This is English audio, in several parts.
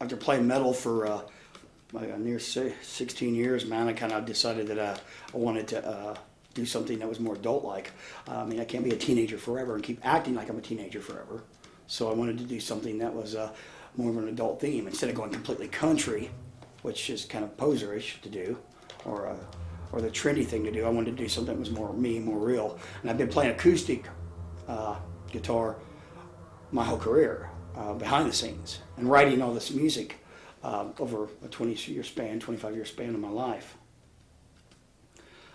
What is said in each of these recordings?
after playing metal for near 16 years, man, I kind of decided that I wanted to do something that was more adult-like. I mean, I can't be a teenager forever and keep acting like I'm a teenager forever. So I wanted to do something that was more of an adult theme instead of going completely country, which is kind of poserish to do, or the trendy thing to do. I wanted to do something that was more me, more real. And I've been playing acoustic guitar my whole career, behind the scenes, and writing all this music over a 20-year span, 25-year span of my life.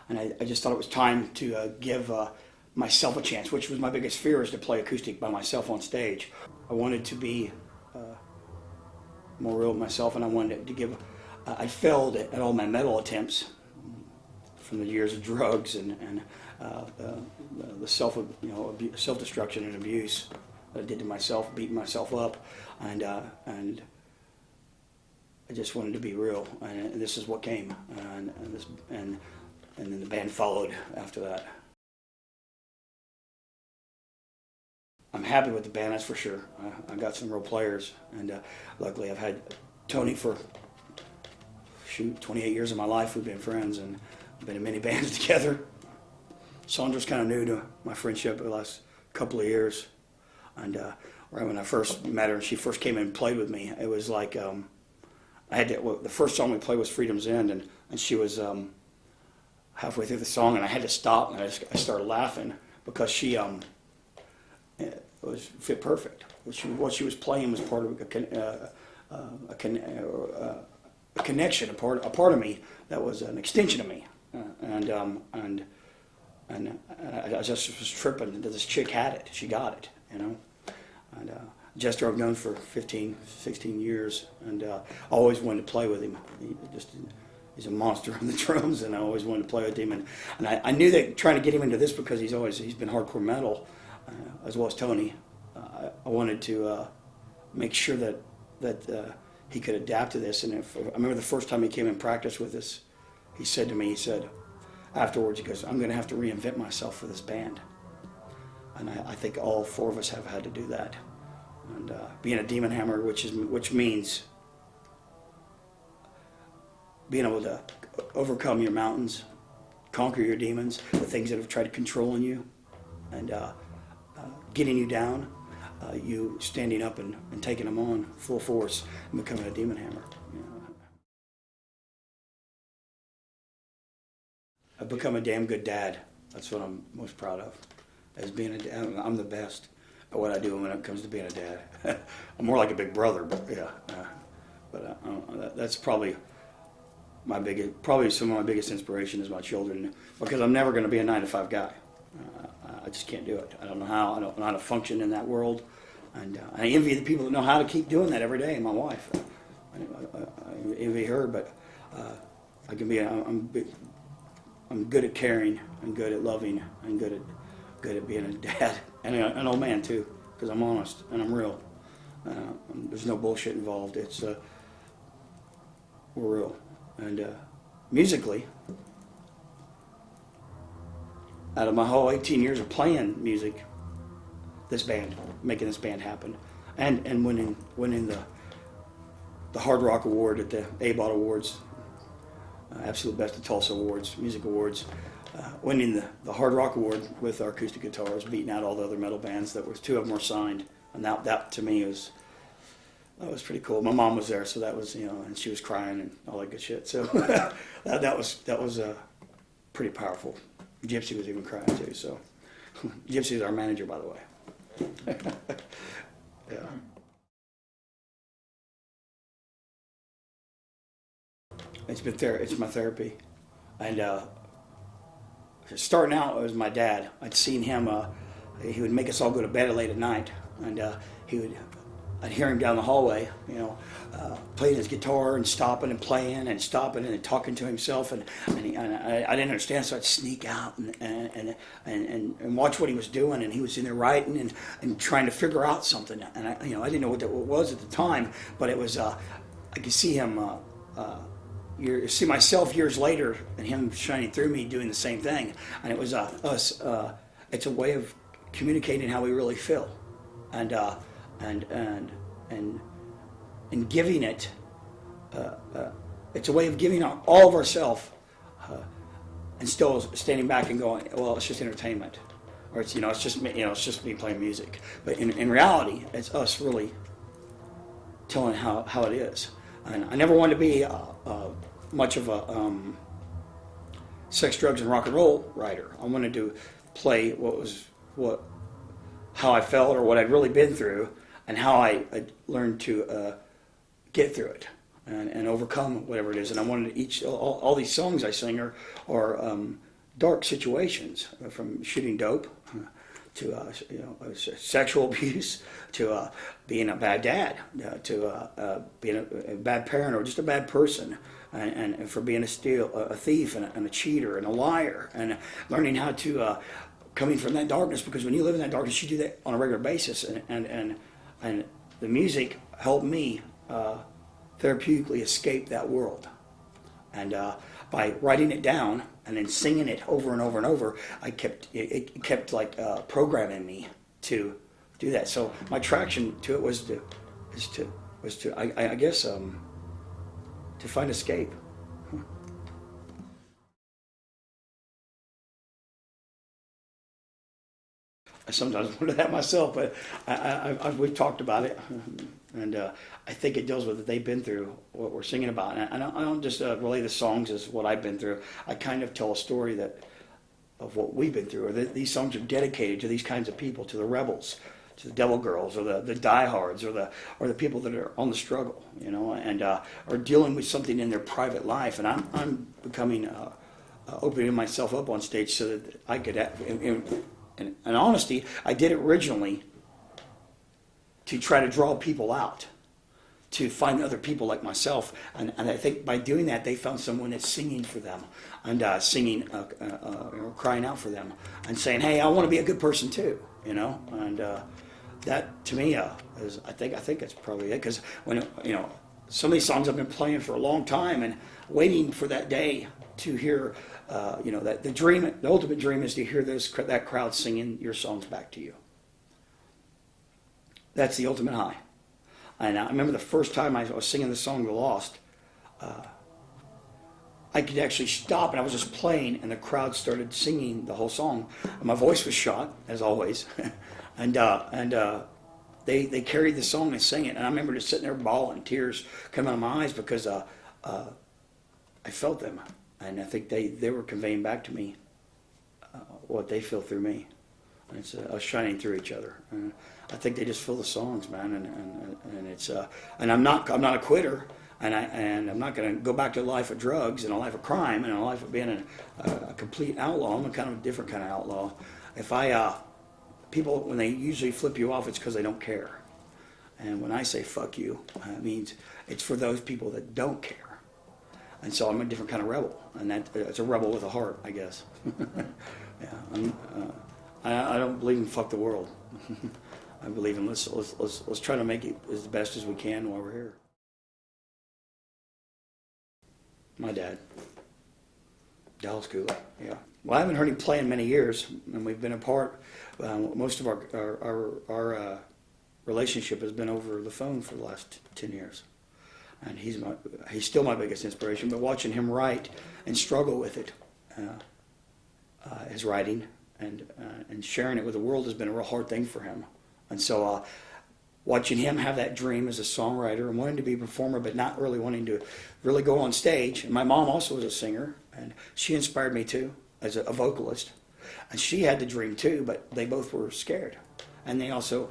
And I just thought it was time to give myself a chance, which was my biggest fear, is to play acoustic by myself on stage. I wanted to be more real with myself, and I wanted to give. I failed at all my metal attempts from the years of drugs and the self-destruction and abuse that I did to myself, beating myself up, and I just wanted to be real, and this is what came, and then the band followed after that. I'm happy with the band, that's for sure. I got some real players, and luckily I've had Tony for 28 years of my life. We've been friends and been in many bands together. Sandra's kind of new to my friendship the last couple of years, and right when I first met her and she first came in and played with me, it was like the first song we played was Freedom's End, and she was halfway through the song, and I had to stop, and I started laughing because she it was fit perfect. What she was playing was part of a connection, a part of me that was an extension of me, and I just was tripping that this chick had it. She got it, you know. And Jester I've known for 15, 16 years, and always wanted to play with him. He's a monster on the drums, and I always wanted to play with him. And I knew that trying to get him into this, because he's been hardcore metal, as well as Tony. I wanted to make sure that he could adapt to this. And I remember the first time he came in practice with us, he said to me, afterwards, he goes, "I'm going to have to reinvent myself for this band." And I think all four of us have had to do that. And being a demon hammer, which means being able to overcome your mountains, conquer your demons, the things that have tried to control you, and getting you down, you standing up and taking them on full force and becoming a demon hammer. You know. I've become a damn good dad. That's what I'm most proud of. As being a dad, I'm the best at what I do when it comes to being a dad. I'm more like a big brother, but yeah. That's probably some of my biggest inspiration is my children, because I'm never going to be a 9-to-5 guy. I just can't do it. I don't know how. I don't know how to function in that world, and I envy the people that know how to keep doing that every day. My wife, I envy her, but I can be. I'm good at caring. I'm good at loving. I'm good at being a dad and an old man too, because I'm honest and I'm real. There's no bullshit involved. We're real. And musically, out of my whole 18 years of playing music, making this band happen, and winning the Hard Rock Award at the ABOT Awards, Absolute Best of Tulsa Awards, Music Awards, winning the Hard Rock Award with our acoustic guitars, beating out all the other metal bands. Two of them were signed, and that to me was pretty cool. My mom was there, so that was, and she was crying and all that good shit. So that was pretty powerful. Gypsy was even crying too. So Gypsy is our manager, by the way. Yeah. It's my therapy, and starting out, it was my dad. I'd seen him. He would make us all go to bed late at night, and I'd hear him down the hallway, playing his guitar and stopping and playing and stopping and talking to himself, and I didn't understand, so I'd sneak out and watch what he was doing, and he was in there writing and trying to figure out something, and I didn't know what that was at the time, but it was I could see him. See myself years later, and him shining through me doing the same thing, and it was us. It's a way of communicating how we really feel, and and giving it. It's a way of giving all of ourselves, and still standing back and going, well, it's just entertainment, or it's it's just me, it's just me playing music. But in reality, it's us really telling how it is. And I never wanted to be much of a sex, drugs, and rock and roll writer. I wanted to play how I felt or what I'd really been through, and how I learned to get through it and overcome whatever it is. And I wanted all these songs I sing are dark situations, from shooting dope to sexual abuse, to being a bad dad, to being a bad parent, or just a bad person, and for being a thief and a cheater and a liar, and learning how to coming from that darkness, because when you live in that darkness, you do that on a regular basis, and the music helped me therapeutically escape that world. And by writing it down and then singing it over and over and over, it kept like programming me to do that. So my traction to it was to find escape. I sometimes wonder that myself, but we've talked about it, and I think it deals with what they've been through, what we're singing about. And I don't just relay the songs as what I've been through. I kind of tell a story of what we've been through. Or these songs are dedicated to these kinds of people, to the rebels, to the devil girls, or the diehards, or the people that are on the struggle, and are dealing with something in their private life. And I'm becoming opening myself up on stage so that I could have. In honesty, I did it originally to try to draw people out, to find other people like myself. And I think by doing that, they found someone that's singing for them, and singing, crying out for them, and saying, hey, I want to be a good person too, And that, to me, is I think that's probably it. Because when, some of these songs I've been playing for a long time and waiting for that day to hear, that the ultimate dream is to hear that crowd singing your songs back to you. That's the ultimate high. And I remember the first time I was singing the song "The Lost," I could actually stop, and I was just playing, and the crowd started singing the whole song. And my voice was shot, as always, and they carried the song and sang it. And I remember just sitting there bawling, tears coming out of my eyes, because I felt them. And I think they were conveying back to me what they feel through me. And it's us shining through each other. And I think they just feel the songs, man. And it's and I'm not a quitter. And I'm not going to go back to a life of drugs and a life of crime and a life of being a complete outlaw. I'm a kind of a different kind of outlaw. If people, when they usually flip you off, it's because they don't care. And when I say fuck you, it means it's for those people that don't care. And so I'm a different kind of rebel, and it's a rebel with a heart, I guess. Yeah, I don't believe in fuck the world. I believe in let's try to make it as best as we can while we're here. My dad, Chuk Cooley. Yeah. Well, I haven't heard him play in many years, and we've been apart. Most of our relationship has been over the phone for the last 10 years. And he's still my biggest inspiration. But watching him write and struggle with it, his writing and sharing it with the world has been a real hard thing for him. And so watching him have that dream as a songwriter and wanting to be a performer, but not really wanting to really go on stage. And my mom also was a singer, and she inspired me too as a vocalist. And she had the dream too, but they both were scared. And they also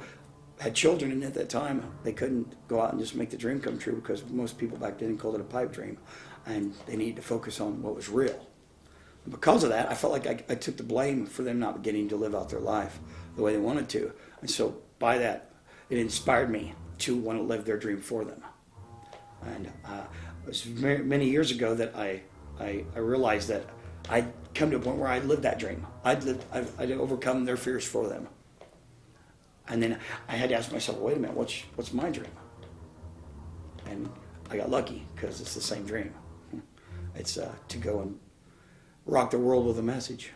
had children, and at that time they couldn't go out and just make the dream come true, because most people back then called it a pipe dream, and they needed to focus on what was real. And because of that, I felt like I took the blame for them not getting to live out their life the way they wanted to. And so by that, it inspired me to want to live their dream for them. And it was many years ago that I realized that I'd come to a point where I'd lived that dream. I'd overcome their fears for them. And then I had to ask myself, wait a minute, what's my dream? And I got lucky, because it's the same dream. It's to go and rock the world with a message.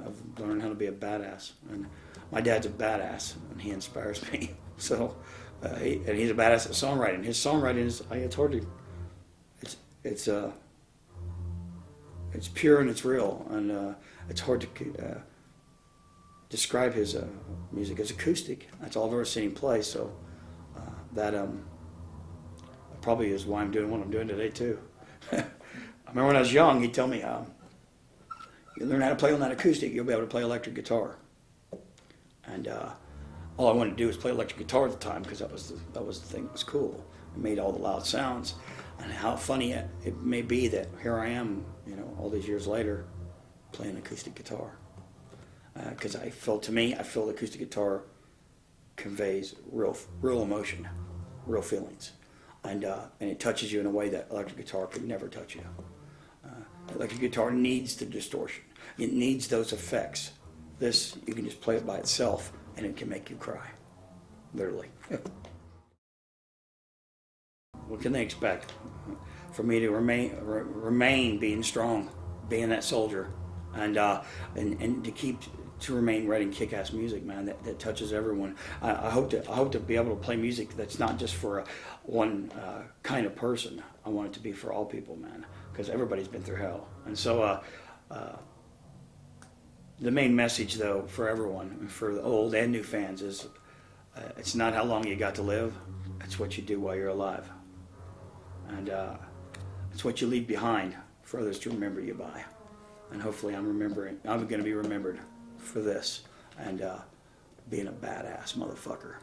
I've learned how to be a badass. And my dad's a badass, and he inspires me. So and he's a badass at songwriting. His songwriting is, it's hard to, it's pure and it's real, and it's hard to describe his music as acoustic. That's all I've ever seen him play. So that probably is why I'm doing what I'm doing today too. I remember when I was young, he'd tell me, "You learn how to play on that acoustic, you'll be able to play electric guitar." And all I wanted to do was play electric guitar at the time because that was the thing that was cool. It made all the loud sounds. And how funny it may be that here I am, all these years later, playing acoustic guitar. Because I feel the acoustic guitar conveys real emotion, real feelings, and it touches you in a way that electric guitar could never touch you. Electric guitar needs the distortion. It needs those effects. This, you can just play it by itself, and it can make you cry, literally. What can they expect? For me to remain being strong, being that soldier, and to remain writing kick-ass music, man, that touches everyone. I hope to be able to play music that's not just for one kind of person. I want it to be for all people, man, because everybody's been through hell. And so the main message, though, for everyone, for the old and new fans, is it's not how long you got to live, it's what you do while you're alive. And it's what you leave behind for others to remember you by. And hopefully I'm going to be remembered for this and being a badass motherfucker.